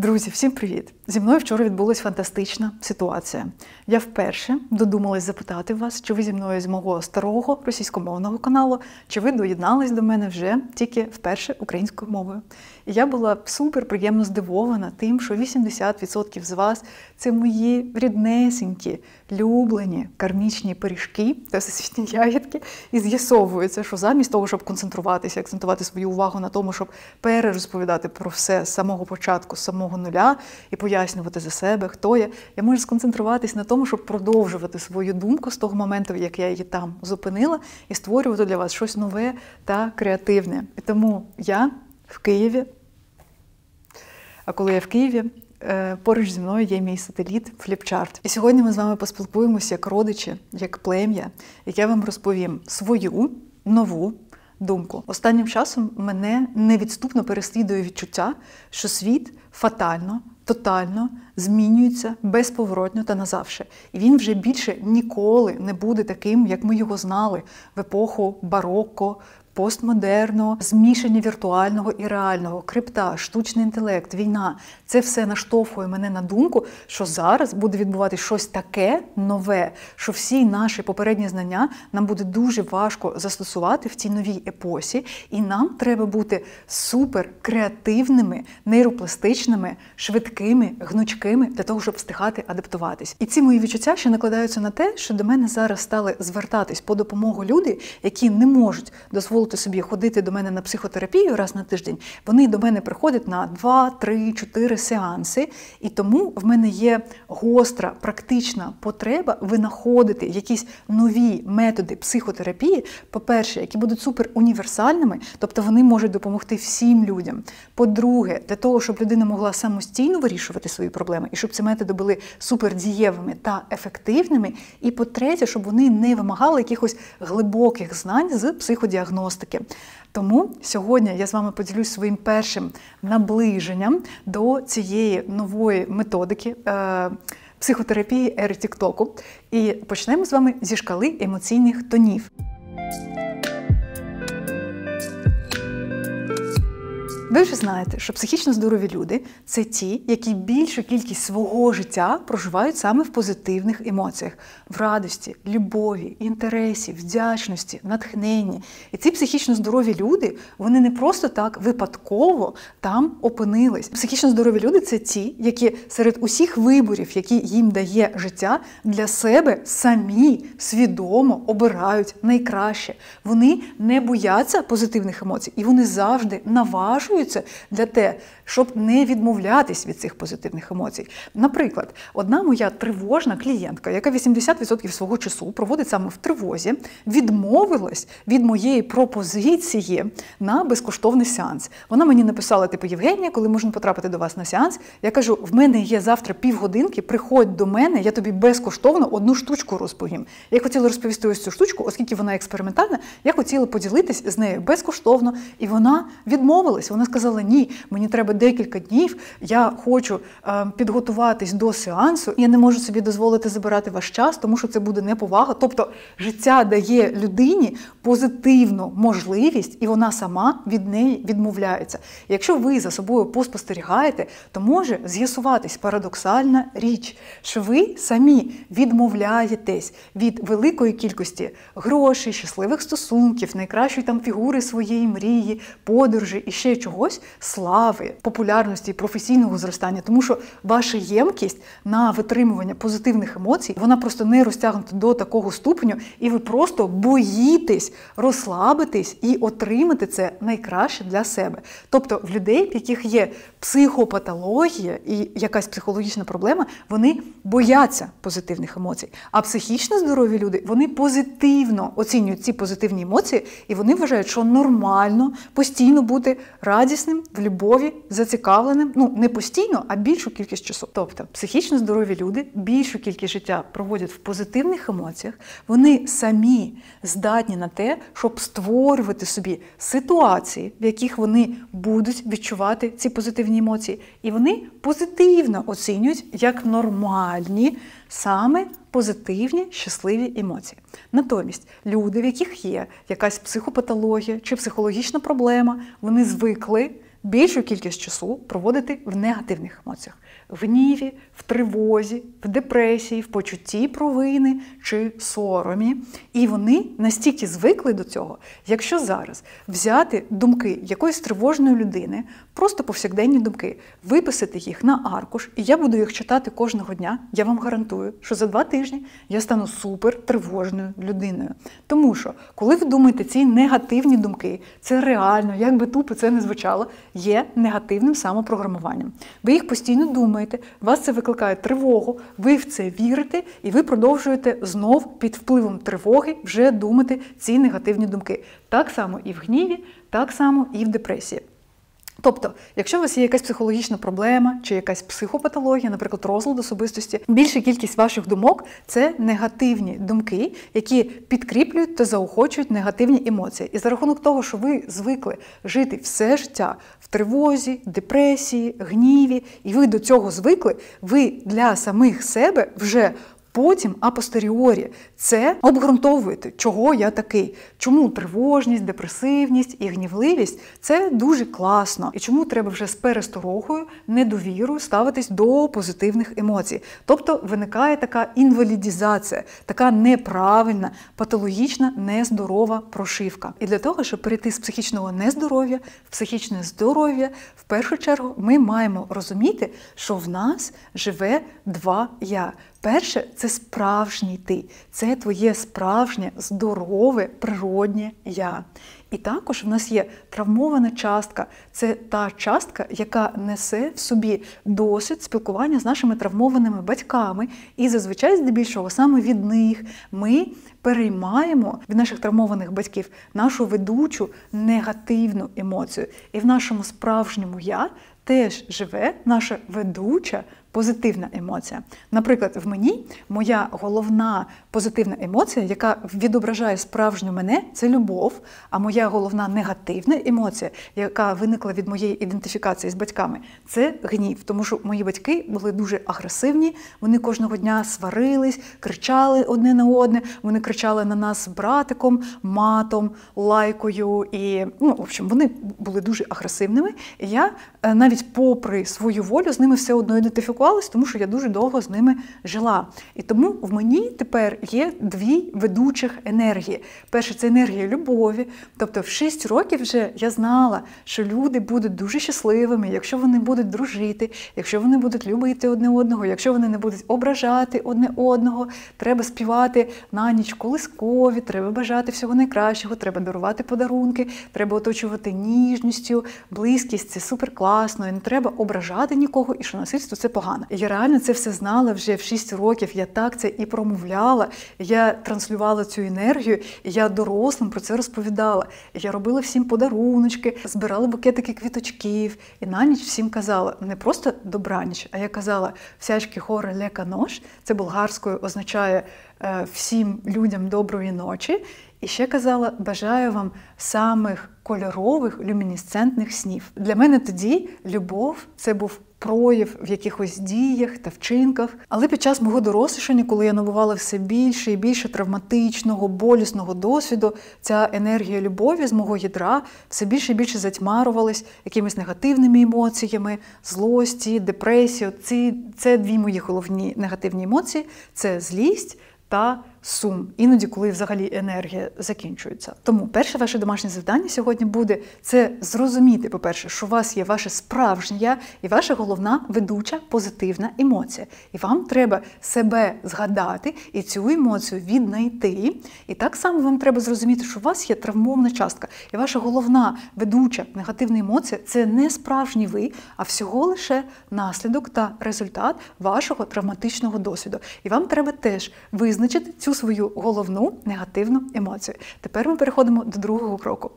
Друзі, всім привіт! Зі мною вчора відбулася фантастична ситуація. Я вперше додумалась запитати вас, чи ви зі мною з мого старого російськомовного каналу, чи ви доєднались до мене вже тільки вперше українською мовою. І я була супер приємно здивована тим, що 80% з вас – це мої ріднесенькі, люблені кармічні пиріжки та всесвітні ягідки. І з'ясовується, що замість того, щоб концентруватися, акцентувати свою увагу на тому, щоб перерозповідати про все з самого початку, з самого нуля і пояснювати за себе, хто я можу сконцентруватись на тому, щоб продовжувати свою думку з того моменту, як я її там зупинила, і створювати для вас щось нове та креативне. І тому я в Києві, а коли я в Києві, поруч зі мною є мій сателіт Фліпчарт. І сьогодні ми з вами поспілкуємося як родичі, як плем'я, як я вам розповім свою нову думку. Останнім часом мене невідступно переслідує відчуття, що світ фатально, тотально змінюється безповоротно та назавше. І він вже більше ніколи не буде таким, як ми його знали в епоху бароко, постмодерну, змішання віртуального і реального, крипта, штучний інтелект, війна. Це все наштовхує мене на думку, що зараз буде відбуватися щось таке нове, що всі наші попередні знання нам буде дуже важко застосувати в цій новій епосі, і нам треба бути супер креативними, нейропластичними, швидкими, гнучкими для того, щоб встигати адаптуватись. І ці мої відчуття ще накладаються на те, що до мене зараз стали звертатись по допомогу люди, які не можуть дозволити собі ходити до мене на психотерапію раз на тиждень. Вони до мене приходять на 2, 3, 4 сеанси, і тому в мене є гостра, практична потреба винаходити якісь нові методи психотерапії, по-перше, які будуть супер універсальними, тобто вони можуть допомогти всім людям. По-друге, для того, щоб людина могла самостійно вирішувати свої проблеми, і щоб ці методи були супердієвими та ефективними. І по-третє, щоб вони не вимагали якихось глибоких знань з психодіагностики. Тому сьогодні я з вами поділюсь своїм першим наближенням до цієї нової методики психотерапії ери Тік-Току. І почнемо з вами зі шкали емоційних тонів. Ви вже знаєте, що психічно здорові люди – це ті, які більшу кількість свого життя проживають саме в позитивних емоціях. В радості, любові, інтересі, вдячності, натхненні. І ці психічно здорові люди, вони не просто так випадково там опинились. Психічно здорові люди – це ті, які серед усіх виборів, які їм дає життя, для себе самі свідомо обирають найкраще. Вони не бояться позитивних емоцій, і вони завжди наважують для те, щоб не відмовлятись від цих позитивних емоцій. Наприклад, одна моя тривожна клієнтка, яка 80% свого часу проводить саме в тривозі, відмовилась від моєї пропозиції на безкоштовний сеанс. Вона мені написала, Євгенія, коли можна потрапити до вас на сеанс? Я кажу, в мене є завтра півгодинки, приходь до мене, я тобі безкоштовно одну штучку розповім. Я хотіла розповісти ось цю штучку, оскільки вона експериментальна, я хотіла поділитись з нею безкоштовно, і вона відмовилась. Вона сказала, ні, мені треба декілька днів, я хочу підготуватись до сеансу, я не можу собі дозволити забирати ваш час, тому що це буде неповага. Тобто життя дає людині позитивну можливість, і вона сама від неї відмовляється. І якщо ви за собою поспостерігаєте, то може з'ясуватись парадоксальна річ, що ви самі відмовляєтесь від великої кількості грошей, щасливих стосунків, найкращої там фігури своєї мрії, подорожі і ще чогось, слави, популярності, професійного зростання, тому що ваша ємкість на витримування позитивних емоцій, вона просто не розтягнута до такого ступеню, і ви просто боїтесь розслабитись і отримати це найкраще для себе. Тобто в людей, в яких є психопатологія і якась психологічна проблема, вони бояться позитивних емоцій. А психічно здорові люди, вони позитивно оцінюють ці позитивні емоції, і вони вважають, що нормально постійно бути радісним, в любові, зацікавленим, не постійно, а більшу кількість часу. Тобто психічно здорові люди більшу кількість життя проводять в позитивних емоціях, вони самі здатні на те, щоб створювати собі ситуації, в яких вони будуть відчувати ці позитивні емоції, і вони позитивно оцінюють як нормальні саме позитивні, щасливі емоції. Натомість люди, в яких є якась психопатологія чи психологічна проблема, вони звикли більшу кількість часу проводити в негативних емоціях. В гніві, в тривозі, в депресії, в почутті провини чи соромі. І вони настільки звикли до цього, якщо зараз взяти думки якоїсь тривожної людини, просто повсякденні думки, виписати їх на аркуш, і я буду їх читати кожного дня, я вам гарантую, що за 2 тижні я стану супер тривожною людиною. Тому що, коли ви думаєте ці негативні думки, це реально, як би тупо це не звучало, є негативним самопрограмуванням. Ви їх постійно думаєте, вас це викликає тривогу, ви в це вірите, і ви продовжуєте знов під впливом тривоги вже думати ці негативні думки. Так само і в гніві, так само і в депресії. Тобто, якщо у вас є якась психологічна проблема чи якась психопатологія, наприклад, розлад особистості, більша кількість ваших думок – це негативні думки, які підкріплюють та заохочують негативні емоції. І за рахунок того, що ви звикли жити все життя в тривозі, депресії, гніві, і ви до цього звикли, ви для самих себе вже потім, апостеріорі, це обґрунтовуєте, чого я такий, чому тривожність, депресивність і гнівливість – це дуже класно. І чому треба вже з пересторогою, недовірою ставитись до позитивних емоцій. Тобто виникає така інвалідізація, така неправильна, патологічна, нездорова прошивка. І для того, щоб перейти з психічного нездоров'я в психічне здоров'я, в першу чергу ми маємо розуміти, що в нас живе 2 «я». Перше – це справжній ти, це твоє справжнє, здорове, природнє «я». І також в нас є травмована частка. Це та частка, яка несе в собі досвід спілкування з нашими травмованими батьками. І зазвичай, здебільшого, саме від них ми переймаємо від наших травмованих батьків нашу ведучу негативну емоцію. І в нашому справжньому «я» теж живе наша ведуча позитивна емоція. Наприклад, в мені моя головна позитивна емоція, яка відображає справжню мене, це любов, а моя головна негативна емоція, яка виникла від моєї ідентифікації з батьками, це гнів. Тому що мої батьки були дуже агресивні, вони кожного дня сварились, кричали одне на одне, вони кричали на нас братиком, матом, лайкою і, в общем, вони були дуже агресивними. І я навіть попри свою волю з ними все одно ідентифікувалася, тому що я дуже довго з ними жила. І тому в мені тепер є 2 ведучих енергії. Перша – це енергія любові. Тобто в 6 років вже я знала, що люди будуть дуже щасливими, якщо вони будуть дружити, якщо вони будуть любити одне одного, якщо вони не будуть ображати одне одного. Треба співати на ніч колискові, треба бажати всього найкращого, треба дарувати подарунки, треба оточувати ніжністю, близькість – це супер класно, і не треба ображати нікого, і що насильство – це погано. Я реально це все знала вже в 6 років, я так це і промовляла, я транслювала цю енергію, і я дорослим про це розповідала. І я робила всім подаруночки, збирала букетики квіточків, і на ніч всім казала, не просто добраніч, а я казала «всячки хоре лека нош», це болгарською означає «всім людям доброї ночі», і ще казала «бажаю вам самих кольорових, люмінесцентних снів». Для мене тоді любов – це був прояв в якихось діях та вчинках. Але під час мого дорослішання, коли я набувала все більше і більше травматичного, болісного досвіду, ця енергія любові з мого ядра все більше і більше затьмарювалась якимись негативними емоціями, злості, депресію. Це 2 мої головні негативні емоції – це злість та сум. Іноді, коли взагалі енергія закінчується. Тому перше ваше домашнє завдання сьогодні буде це зрозуміти, по-перше, що у вас є ваше справжнє «я» і ваша головна ведуча позитивна емоція. І вам треба себе згадати і цю емоцію віднайти. І так само вам треба зрозуміти, що у вас є травмована частка. І ваша головна ведуча негативна емоція – це не справжній ви, а всього лише наслідок та результат вашого травматичного досвіду. І вам треба теж визначити цю свою головну негативну емоцію. Тепер ми переходимо до другого кроку.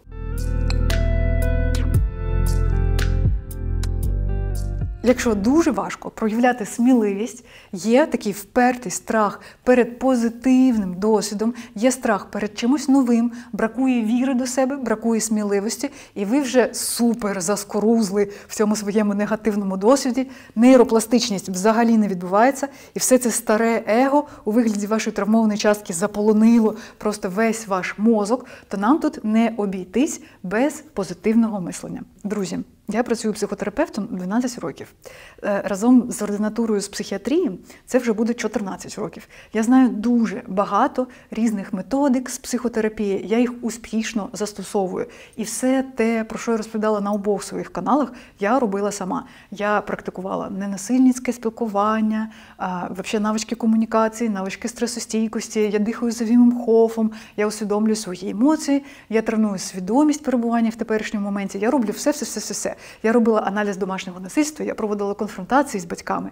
Якщо дуже важко проявляти сміливість, є такий впертий страх перед позитивним досвідом, є страх перед чимось новим, бракує віри до себе, бракує сміливості, і ви вже супер заскорузли в цьому своєму негативному досвіді, нейропластичність взагалі не відбувається, і все це старе его у вигляді вашої травмованої частки заполонило просто весь ваш мозок, то нам тут не обійтись без позитивного мислення. Друзі, Я працюю психотерапевтом 12 років. Разом з ординатурою з психіатрії це вже буде 14 років. Я знаю дуже багато різних методик з психотерапії, я їх успішно застосовую. І все те, про що я розповідала на обох своїх каналах, я робила сама. Я практикувала ненасильницьке спілкування, взагалі навички комунікації, навички стресостійкості, я дихаю за Вімом Хофом, я усвідомлюю свої емоції, я треную свідомість перебування в теперішньому моменті, я роблю все. Я робила аналіз домашнього насильства, я проводила конфронтації з батьками.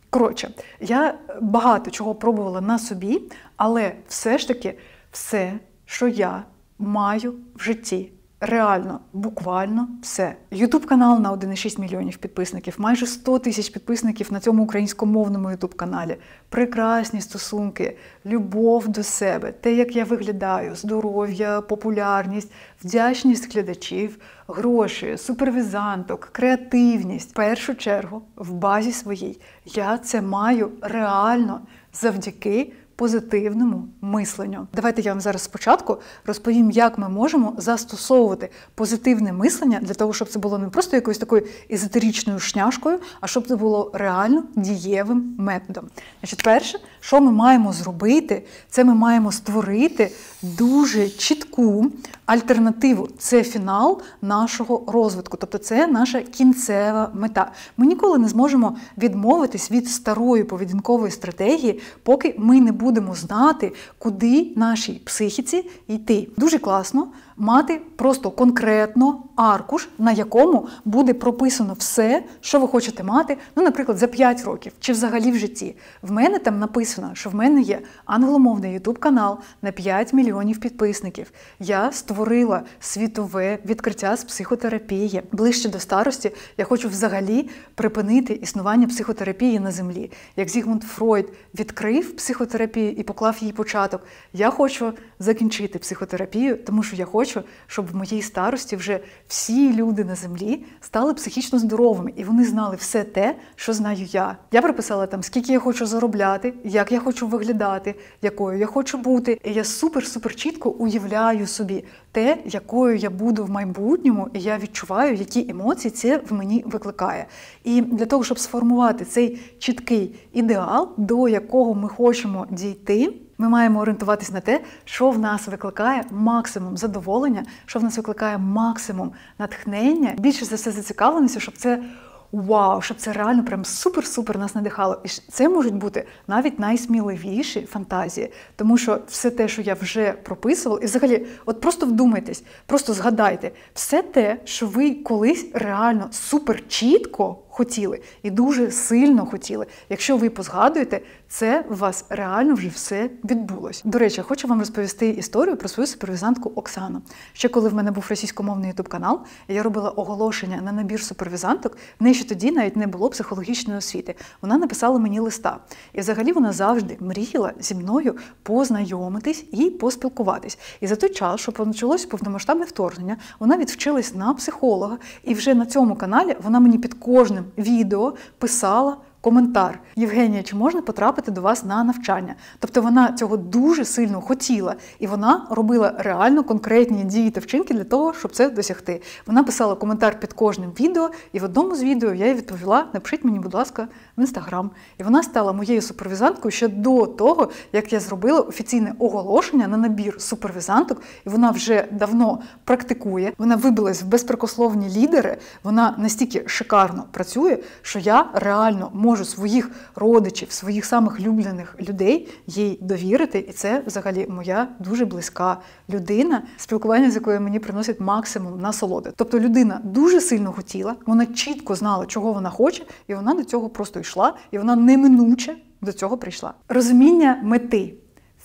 Коротше, я багато чого пробувала на собі, але все ж таки все, що я маю в житті, реально, буквально все. Ютуб-канал на 1,6 мільйонів підписників, майже 100 тисяч підписників на цьому українськомовному ютуб-каналі. Прекрасні стосунки, любов до себе, те, як я виглядаю, здоров'я, популярність, вдячність глядачів, гроші, супервізанток, креативність. В першу чергу, в базі своїй, я це маю реально завдяки позитивному мисленню. Давайте я вам зараз спочатку розповім, як ми можемо застосовувати позитивне мислення для того, щоб це було не просто якоюсь такою езотеричною шняшкою, а щоб це було реально дієвим методом. Значить, перше, що ми маємо зробити, це ми маємо створити дуже чітку альтернативу. Це фінал нашого розвитку, тобто це наша кінцева мета. Ми ніколи не зможемо відмовитись від старої поведінкової стратегії, поки ми не будемо знати, куди нашій психіці йти. Дуже класно мати просто конкретно аркуш, на якому буде прописано все, що ви хочете мати, ну, наприклад, за 5 років, чи взагалі в житті. В мене там написано, що в мене є англомовний ютуб-канал на 5 мільйонів підписників. Я створила світове відкриття з психотерапії. Ближче до старості я хочу взагалі припинити існування психотерапії на землі. Як Зігмунд Фройд відкрив психотерапію і поклав їй початок, я хочу закінчити психотерапію, тому що я хочу, щоб в моїй старості вже всі люди на землі стали психічно здоровими, і вони знали все те, що знаю я. Я прописала там, скільки я хочу заробляти, як я хочу виглядати, якою я хочу бути. І я супер-супер чітко уявляю собі те, якою я буду в майбутньому, і я відчуваю, які емоції це в мені викликає. І для того, щоб сформувати цей чіткий ідеал, до якого ми хочемо дійти, ми маємо орієнтуватись на те, що в нас викликає максимум задоволення, що в нас викликає максимум натхнення, більше за все зацікавленості, щоб це вау, щоб це реально прям супер-супер нас надихало. І це можуть бути навіть найсміливіші фантазії, тому що все те, що я вже прописувала, і взагалі, от просто вдумайтесь, просто згадайте, все те, що ви колись реально супер чітко хотіли і дуже сильно хотіли. Якщо ви позгадуєте, це у вас реально вже все відбулось. До речі, хочу вам розповісти історію про свою супервізантку Оксану. Ще коли в мене був російськомовний ютуб-канал, я робила оголошення на набір супервізанток, в неї ще тоді навіть не було психологічної освіти. Вона написала мені листа. І взагалі вона завжди мріяла зі мною познайомитись і поспілкуватись. І за той час, що почалось повномасштабне вторгнення, вона відвчилась на психолога, і вже на цьому каналі вона мені під кожним відео писала коментар: Євгенія, чи можна потрапити до вас на навчання? Тобто вона цього дуже сильно хотіла, і вона робила реально конкретні дії та вчинки для того, щоб це досягти. Вона писала коментар під кожним відео, і в одному з відео я їй відповіла: напишіть мені, будь ласка, в Інстаграм. І вона стала моєю супервізанткою ще до того, як я зробила офіційне оголошення на набір супервізанток, і вона вже давно практикує. Вона вибилась в безпрекословні лідери, вона настільки шикарно працює, що я реально можу своїх родичів, своїх самих улюблених людей їй довірити. І це взагалі моя дуже близька людина, спілкування з якою мені приносить максимум насолоди. Тобто людина дуже сильно хотіла, вона чітко знала, чого вона хоче, і вона до цього просто йшла, і вона неминуче до цього прийшла. Розуміння мети,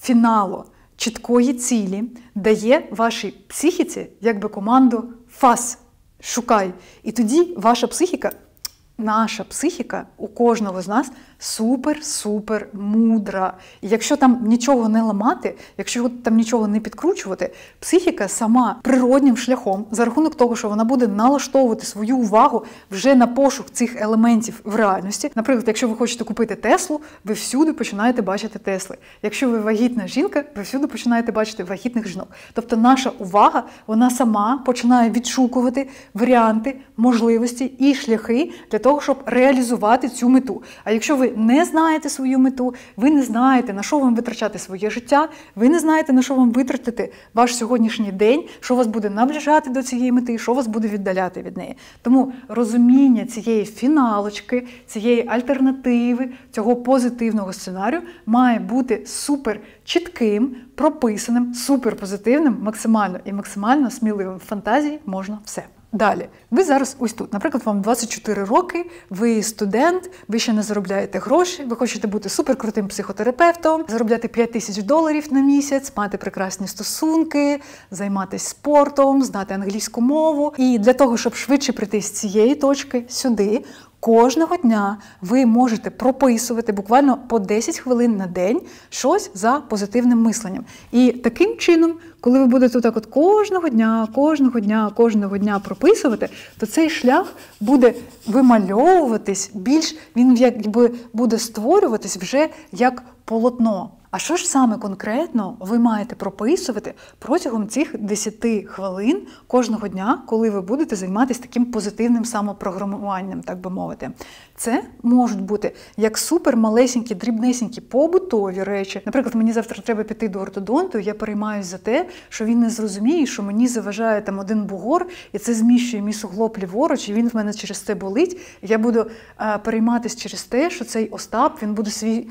фіналу, чіткої цілі дає вашій психіці якби команду «фас», «шукай». І тоді ваша психіка Наша психіка у кожного з нас супер-супер мудра. І якщо там нічого не ламати, якщо там нічого не підкручувати, психіка сама природнім шляхом, за рахунок того, що вона буде налаштовувати свою увагу вже на пошук цих елементів в реальності. Наприклад, якщо ви хочете купити Теслу, ви всюди починаєте бачити Тесли. Якщо ви вагітна жінка, ви всюди починаєте бачити вагітних жінок. Тобто наша увага, вона сама починає відшукувати варіанти, можливості і шляхи для того, щоб реалізувати цю мету. А якщо ви не знаєте свою мету, ви не знаєте, на що вам витрачати своє життя, ви не знаєте, на що вам витратити ваш сьогоднішній день, що вас буде наближати до цієї мети, що вас буде віддаляти від неї. Тому розуміння цієї фіналочки, цієї альтернативи, цього позитивного сценарію має бути супер чітким, прописаним, суперпозитивним, максимально сміливим. В фантазії можна все. Далі, ви зараз ось тут, наприклад, вам 24 роки, ви студент, ви ще не заробляєте гроші, ви хочете бути суперкрутим психотерапевтом, заробляти $5000 на місяць, мати прекрасні стосунки, займатися спортом, знати англійську мову. І для того, щоб швидше прийти з цієї точки сюди, кожного дня ви можете прописувати буквально по 10 хвилин на день щось за позитивним мисленням. І таким чином, коли ви будете так от кожного дня прописувати, то цей шлях буде вимальовуватись більш, він якби буде створюватись вже як полотно. А що ж саме конкретно ви маєте прописувати протягом цих 10 хвилин кожного дня, коли ви будете займатися таким позитивним самопрограмуванням, так би мовити? Це можуть бути як супермалесенькі, дрібнесенькі побутові речі. Наприклад, мені завтра треба піти до ортодонту, я переймаюсь за те, що він не зрозуміє, що мені заважає там один бугор, і це зміщує мій суглоб ліворуч, і він в мене через це болить. І я буду перейматись через те, що цей Остап, він буде свій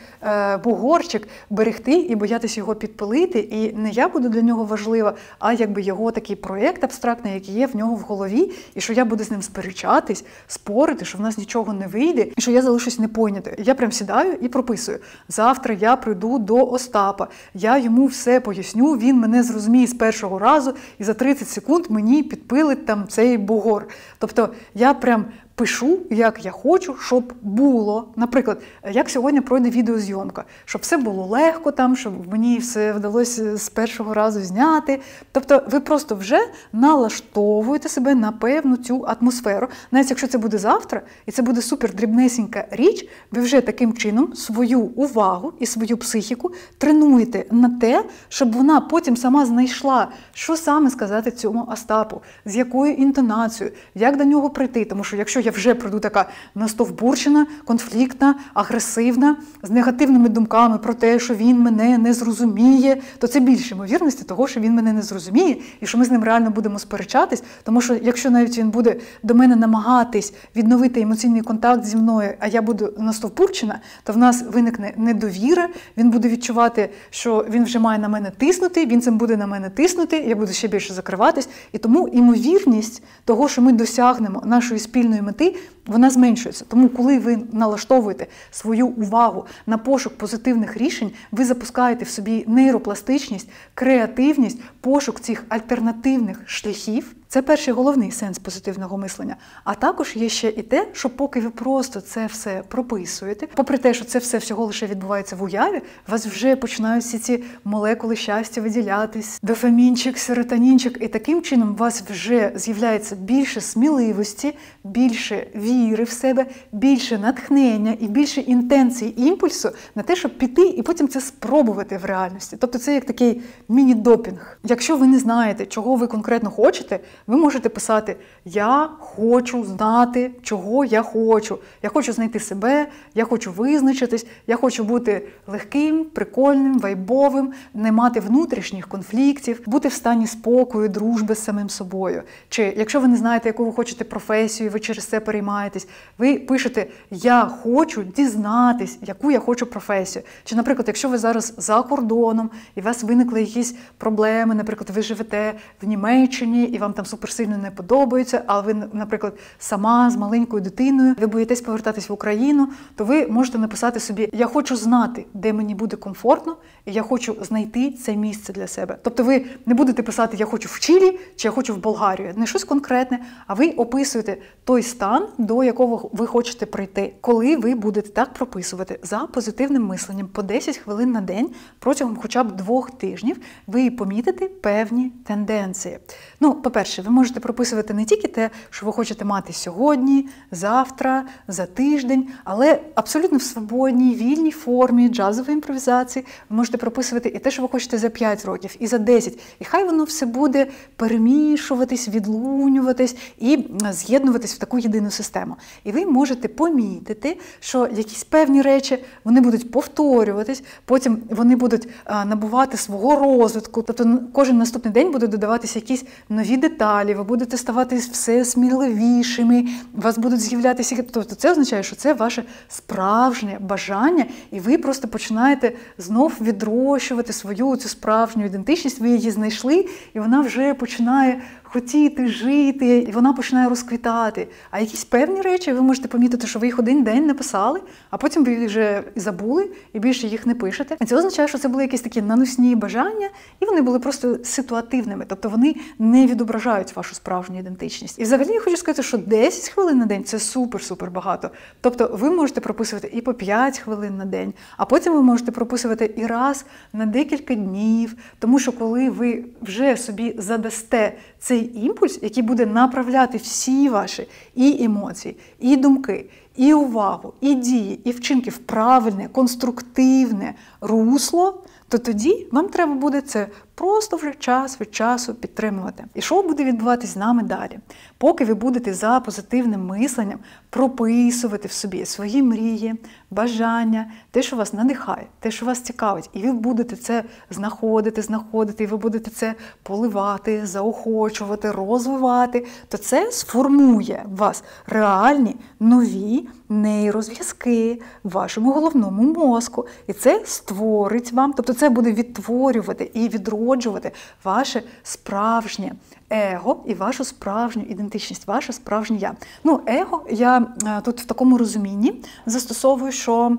бугорчик берегти і боятися його підпилити. І не я буду для нього важлива, а якби його такий проєкт абстрактний, який є в нього в голові, і що я буду з ним сперечатись, спорити, що в нас нічого не вийде, і що я залишусь непойнятою. Я прям сідаю і прописую. Завтра я прийду до Остапа, я йому все поясню, він мене зрозуміє з першого разу, і за 30 секунд мені підпилить там цей бугор. Тобто я прям пишу, як я хочу, щоб було. Наприклад, як сьогодні пройде відеозйомка. Щоб все було легко там, щоб мені все вдалося з першого разу зняти. Тобто ви просто вже налаштовуєте себе на певну цю атмосферу. Навіть якщо це буде завтра, і це буде супердрібнесенька річ, ви вже таким чином свою увагу і свою психіку тренуєте на те, щоб вона потім сама знайшла, що саме сказати цьому Остапу, з якою інтонацією, як до нього прийти. Тому що якщо я вже прийду така настовбурчена, конфліктна, агресивна, з негативними думками про те, що він мене не зрозуміє, то це більше ймовірності того, що він мене не зрозуміє і що ми з ним реально будемо сперечатись. Тому що якщо навіть він буде до мене намагатись відновити емоційний контакт зі мною, а я буду настовбурчена, то в нас виникне недовіра, він буде відчувати, що він вже має на мене тиснути, він цим буде на мене тиснути, я буду ще більше закриватись. І тому ймовірність того, що ми досягнемо нашої спільної мети, вона зменшується. Тому коли ви налаштовуєте свою увагу на пошук позитивних рішень, ви запускаєте в собі нейропластичність, креативність, пошук цих альтернативних шляхів. Це перший головний сенс позитивного мислення. А також є ще і те, що поки ви просто це все прописуєте, попри те, що це все всього лише відбувається в уяві, у вас вже починають всі ці молекули щастя виділятись, дофамінчик, серотонінчик, і таким чином у вас вже з'являється більше сміливості, більше віри в себе, більше натхнення і більше інтенції, імпульсу на те, щоб піти і потім це спробувати в реальності. Тобто це як такий міні-допінг. Якщо ви не знаєте, чого ви конкретно хочете, ви можете писати «Я хочу знати, чого я хочу. Я хочу знайти себе, я хочу визначитись, я хочу бути легким, прикольним, вайбовим, не мати внутрішніх конфліктів, бути в стані спокою, дружби з самим собою». Чи якщо ви не знаєте, яку ви хочете професію, ви через це переймаєтесь, ви пишете «Я хочу дізнатись, яку я хочу професію». Чи, наприклад, якщо ви зараз за кордоном і у вас виникли якісь проблеми, наприклад, ви живете в Німеччині і вам там суперсильно не подобаються, але ви, наприклад, сама з маленькою дитиною, ви боїтесь повертатись в Україну, то ви можете написати собі: я хочу знати, де мені буде комфортно, і я хочу знайти це місце для себе. Тобто ви не будете писати «я хочу в Чилі» чи «я хочу в Болгарію». Не щось конкретне, а ви описуєте той стан, до якого ви хочете прийти. Коли ви будете так прописувати за позитивним мисленням по 10 хвилин на день протягом хоча б 2 тижнів, ви помітите певні тенденції. Ну, по-перше, ви можете прописувати не тільки те, що ви хочете мати сьогодні, завтра, за тиждень, але абсолютно в свободній, вільній формі, джазової імпровізації. Ви можете прописувати і те, що ви хочете за 5 років, і за 10. І хай воно все буде перемішуватись, відлунюватись і з'єднуватись в таку єдину систему. І ви можете помітити, що якісь певні речі, вони будуть повторюватись, потім вони будуть набувати свого розвитку. Тобто кожен наступний день буде додаватися якісь нові деталі, ви будете ставати все сміливішими, у вас будуть з'являтися... Тобто це означає, що це ваше справжнє бажання, і ви просто починаєте знов відрощувати свою цю справжню ідентичність, ви її знайшли, і вона вже починає хотіти жити, і вона починає розквітати. А якісь певні речі ви можете помітити, що ви їх один день написали, а потім ви їх вже забули і більше їх не пишете. І це означає, що це були якісь такі наносні бажання, і вони були просто ситуативними, тобто вони не відображають вашу справжню ідентичність. І взагалі я хочу сказати, що 10 хвилин на день – це супер-супер багато. Тобто ви можете прописувати і по 5 хвилин на день, а потім ви можете прописувати і раз на декілька днів, тому що коли ви вже собі задасте цей імпульс, який буде направляти всі ваші і емоції, і думки, і увагу, і дії, і вчинки в правильне, конструктивне русло, то тоді вам треба буде це просто вже час від часу підтримувати. І що буде відбуватись з нами далі? Поки ви будете за позитивним мисленням прописувати в собі свої мрії, бажання, те, що вас надихає, те, що вас цікавить, і ви будете це знаходити, і ви будете це поливати, заохочувати, розвивати, то це сформує в вас реальні, нові нейрозв'язки в вашому головному мозку. І це створить вам, тобто це буде відтворювати і відроджувати ваше справжнє его і вашу справжню ідентичність, ваше справжнє я. Ну, его я тут в такому розумінні застосовую, що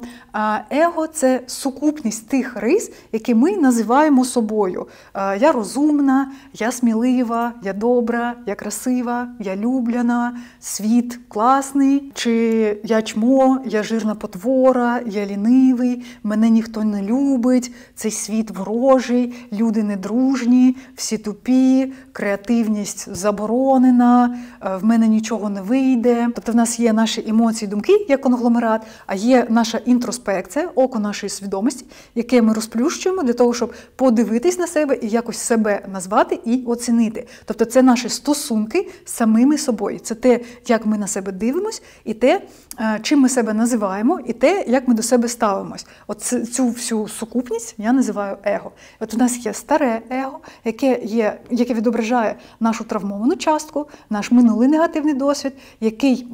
его – це сукупність тих рис, які ми називаємо собою. Я розумна, я смілива, я добра, я красива, я любляна, світ класний, чи я чмо, я жирна потвора, я лінивий, мене ніхто не любить, цей світ ворожий, люди недружні, всі тупі, креативність заборонена, в мене нічого не вийде. Тобто в нас є наші емоції, думки, як конгломерат, а є наша інтроспекція, око нашої свідомості, яке ми розплющуємо для того, щоб подивитись на себе і якось себе назвати і оцінити. Тобто це наші стосунки з самими собою. Це те, як ми на себе дивимось, і те, чим ми себе називаємо, і те, як ми до себе ставимось. От цю всю сукупність я називаю его. От у нас є старе его, яке відображає нашу травмовану частку, наш минулий негативний досвід, який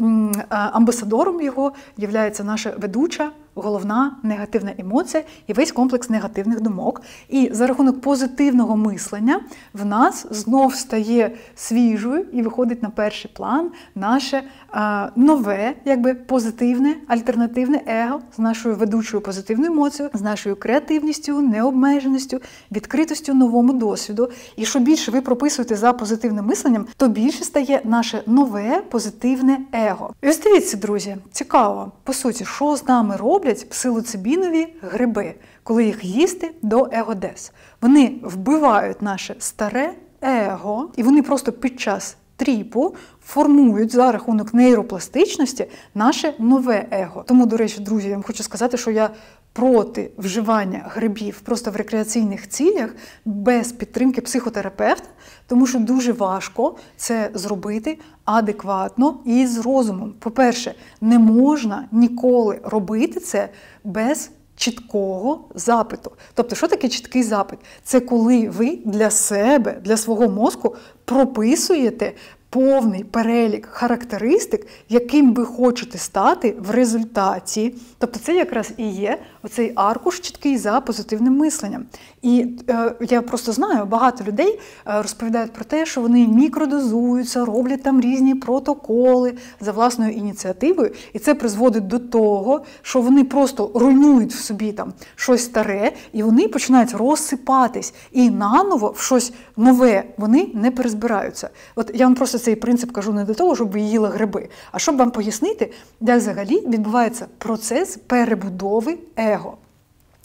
амбасадором його є наша ведуча, головна негативна емоція і весь комплекс негативних думок. І за рахунок позитивного мислення в нас знов стає свіжою і виходить на перший план наше нове, позитивне, альтернативне его з нашою ведучою позитивною емоцією, з нашою креативністю, необмеженістю, відкритостю новому досвіду. І що більше ви прописуєте за позитивним мисленням, то більше стає наше нове позитивне его. І ось дивіться, друзі, цікаво, по суті, що з нами роблять псилоцибінові гриби, коли їх їсти до егодез. Вони вбивають наше старе его, і вони просто під час тріпу формують за рахунок нейропластичності наше нове его. Тому, до речі, друзі, я вам хочу сказати, що я проти вживання грибів просто в рекреаційних цілях без підтримки психотерапевта, тому що дуже важко це зробити адекватно і з розумом. По-перше, не можна ніколи робити це без чіткого запиту. Тобто, що таке чіткий запит? Це коли ви для себе, для свого мозку прописуєте повний перелік характеристик, яким ви хочете стати в результаті. Тобто це якраз і є оцей аркуш чіткий за позитивним мисленням. І я просто знаю, багато людей розповідають про те, що вони мікродозуються, роблять там різні протоколи за власною ініціативою, і це призводить до того, що вони просто руйнують в собі там щось старе, і вони починають розсипатись, і наново в щось нове вони не перезбираються. От я вам просто цей принцип кажу не для того, щоб ви їли гриби, а щоб вам пояснити, як взагалі відбувається процес перебудови его.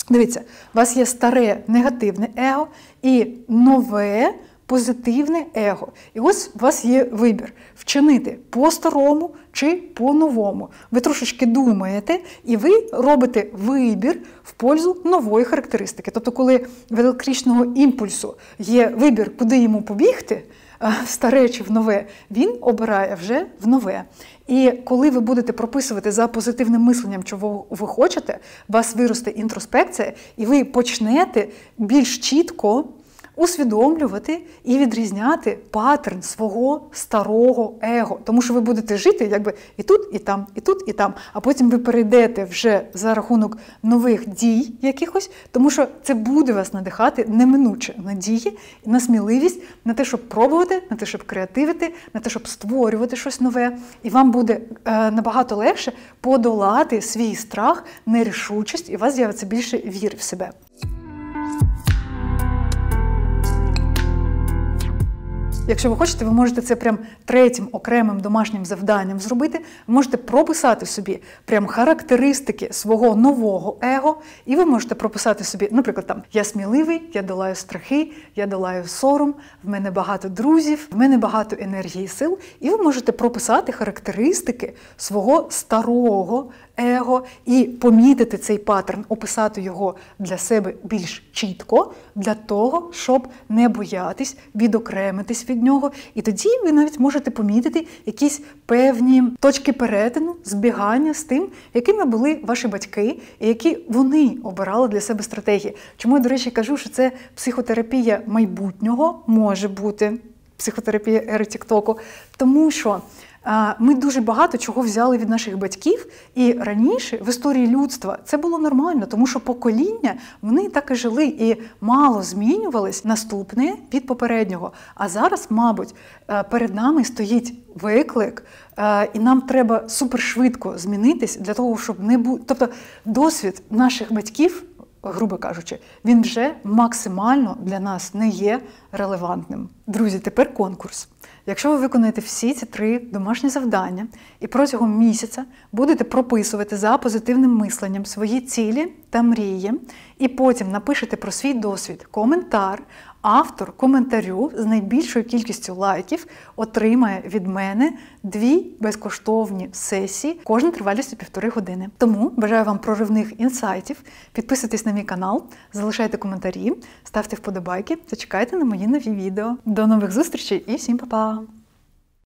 Дивіться, у вас є старе негативне его і нове позитивне его. І ось у вас є вибір – вчинити по-старому чи по-новому. Ви трошечки думаєте, і ви робите вибір в пользу нової характеристики. Тобто, коли в електричного імпульсу є вибір, куди йому побігти, в старе чи в нове, він обирає вже в нове. І коли ви будете прописувати за позитивним мисленням, чого ви хочете, у вас виросте інтроспекція, і ви почнете більш чітко усвідомлювати і відрізняти паттерн свого старого его. Тому що ви будете жити якби і тут, і там, і тут, і там. А потім ви перейдете вже за рахунок нових дій якихось, тому що це буде вас надихати неминуче на дії, на сміливість, на те, щоб пробувати, на те, щоб креативити, на те, щоб створювати щось нове. І вам буде набагато легше подолати свій страх, нерішучість, і у вас з'явиться більше віри в себе. Якщо ви хочете, ви можете це прям третім окремим домашнім завданням зробити. Ви можете прописати собі прям характеристики свого нового его, і ви можете прописати собі, наприклад, там, я сміливий, я долаю страхи, я долаю сором, в мене багато друзів, в мене багато енергії і сил. І ви можете прописати характеристики свого старого его і помітити цей паттерн, описати його для себе більш чітко, для того, щоб не боятись відокремитись від нього. І тоді ви навіть можете помітити якісь певні точки перетину, збігання з тим, якими були ваші батьки, і які вони обирали для себе стратегії. Чому я, до речі, кажу, що це психотерапія майбутнього, може бути психотерапія ери Тіктоку, тому що ми дуже багато чого взяли від наших батьків, і раніше в історії людства це було нормально, тому що покоління, вони так і жили, і мало змінювались наступне від попереднього. А зараз, мабуть, перед нами стоїть виклик, і нам треба супершвидко змінитись для того, щоб не бути... Тобто досвід наших батьків, грубо кажучи, він вже максимально для нас не є релевантним. Друзі, тепер конкурс. Якщо ви виконаєте всі ці 3 домашні завдання і протягом місяця будете прописувати за позитивним мисленням свої цілі та мрії, і потім напишете про свій досвід коментар, автор коментарю з найбільшою кількістю лайків отримає від мене 2 безкоштовні сесії, кожна тривалістю 1,5 години. Тому бажаю вам проривних інсайтів, підписуйтесь на мій канал, залишайте коментарі, ставте вподобайки та чекайте на мої нові відео. До нових зустрічей і всім па-па!